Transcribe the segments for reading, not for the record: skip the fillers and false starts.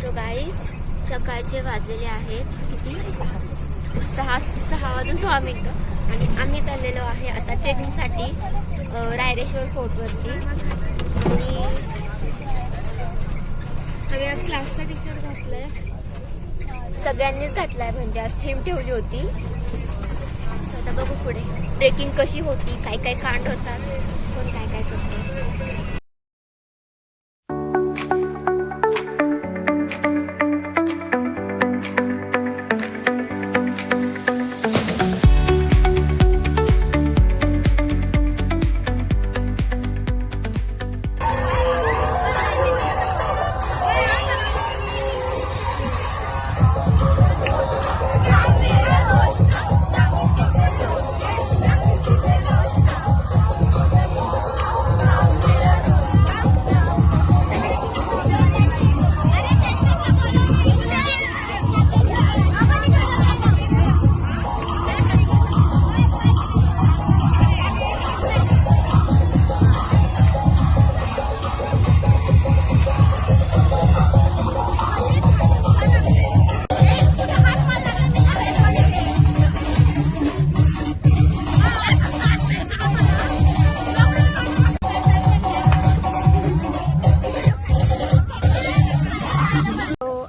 So guys सकाळचे वाजलेले आहेत किती 6 वाजून 6 मिनिटं आणि आम्ही चाललेलो आहे आता ट्रेकिंगसाठी रायरेश्वर फोर्टवरती. आणि आम्ही आज क्लासचा टी शर्ट घातलाय, सगळ्यांनीच घातलाय, म्हणजे आज थीम ठेवली होती. So आता बघू पुढे ट्रेकिंग कशी होती, काय काय कांड होतात, कोण काय काय करतो.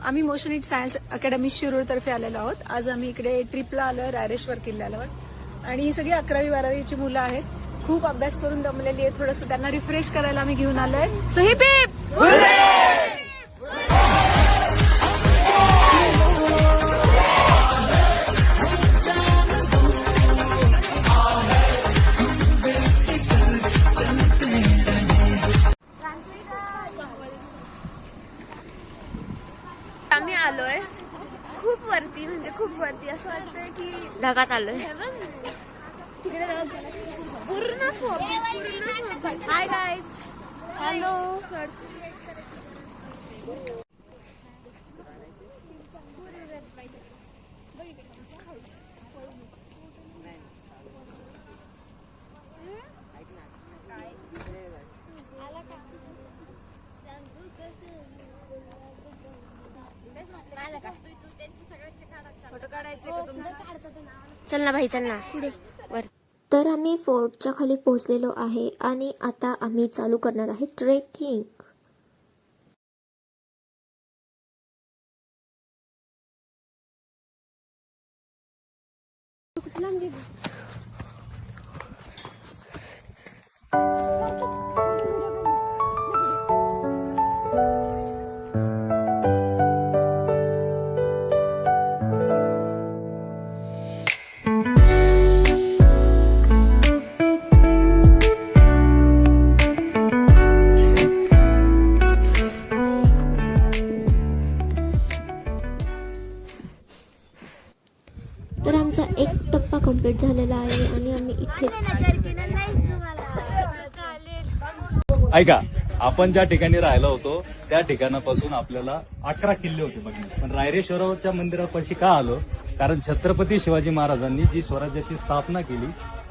आम्ही motion it science academy Shirur तर्फे आलेलो आहोत. आज आम्ही इकडे ट्रिपला आलो, रायरेश्वर किल्ल्यावर. आणि ही सगळी 11वी 12वीची मुलं आहेत. खूप अभ्यास करून दमलेली आहे, थोडंसं त्यांना रिफ्रेश करायला आम्ही घेऊन आलोय. सो हिप हिप आम्ही आलोय खूप वरती, म्हणजे खूप वरती. असं वाटतंय की ढगा चाललोय. तिकडे पूर्ण हाय गाईज, हॅलो. फोटो काढायचे का तुमचा? चल ना भाई, चल ना वर. तर आम्ही फोर्टच्या खाली पोहोचलेलो आहे आणि आता आम्ही चालू करणार आहे ट्रेकिंग. तर आमचा एक टप्पा कंप्लीट झालेला आहे आणि आम्ही इथे ऐका, आपण ज्या ठिकाणी राहिलो होतो त्या ठिकाणापासून आपल्याला 11 किल्ले होते बघणे. पण रायरेश्वराच्या मंदिरापाशी का आलो? कारण छत्रपती शिवाजी महाराजांनी जी स्वराज्याची स्थापना केली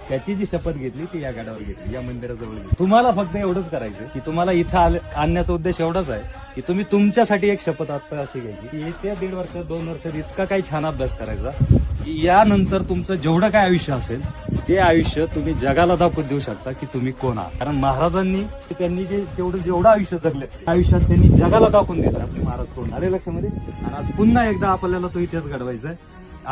त्याची जी शपथ घेतली ती या गडावर घेतली, या मंदिराजवळ घेतली. तुम्हाला फक्त एवढंच करायचं की तुम्हाला इथं आणण्याचा उद्देश एवढाच आहे की तुम्ही तुमच्यासाठी एक शपथ आता अशी घ्यायची की येत्या 1.5 वर्ष 2 वर्षात इतका काही छान अभ्यास करायचा की यानंतर तुमचं जेवढं काय आयुष्य असेल ते आयुष्य तुम्ही जगाला दाखवून देऊ शकता की तुम्ही कोण आहात. कारण महाराजांनी त्यांनी जेवढं आयुष्य जगले आयुष्यात त्यांनी जगाला दाखवून दिलं आपले महाराज कोण. आले लक्षामध्ये? आणि आज पुन्हा एकदा आपल्याला तो इतिहास घडवायचा आहे.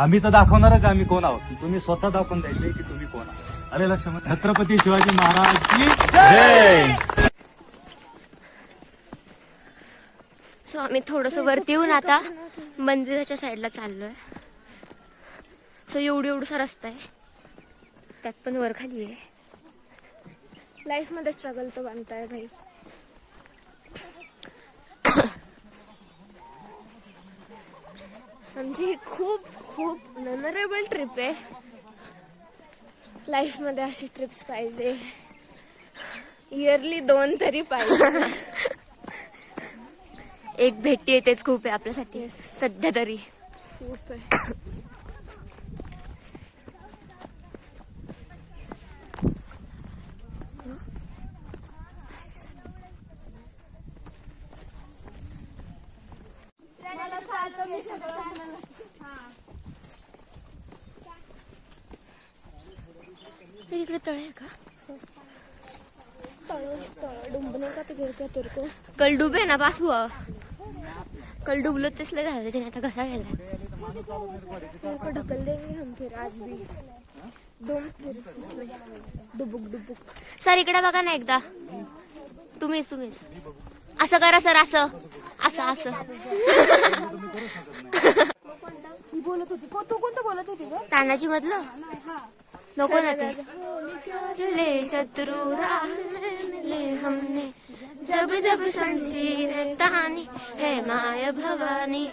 आम्ही तर दाखवणारच आम्ही कोण आहोत, तुम्ही स्वतः दाखवून द्यायचे की तुम्ही कोण आहात. आले लक्षामध्ये? छत्रपती शिवाजी महाराज की जय. सो आम्ही थोडस वरती येऊन आता मंदिराच्या साईडला चाललोय. सो एवढसा रस्ता आहे, त्यात पण वर खाली आहे. लाईफ मध्ये स्ट्रगल तो बनताय भाई. आमची ही खूप खूप मेमोरेबल ट्रिप आहे. लाईफ मध्ये अशी ट्रिप्स पाहिजे, इयरली 2 तरी पाहिजे. एक भेटी येतेच खूप आहे आपल्यासाठी सध्या तरी. खूप आहे. इकडे तळ आहे का? डुंबने का तो गिर गया तेरे को? कल डूबे ना पास हुआ. कल डुबलो तेसले झालं त्याच्याने आता कसा गेला. तेरे को ढकल देंगे हम फिर आज भी. डुम फिर उसमें डुबुक डुबुक. सर इकडे बघा ना एकदा. तुम्हीच असं करा सर. असं ही बोलत होती. तू कोणतं बोलत होती ग? तानाजी मधलं नको ना ते. चले शत्रु राह मिले हमने जब जब शमशीर तानी है माया भवानी.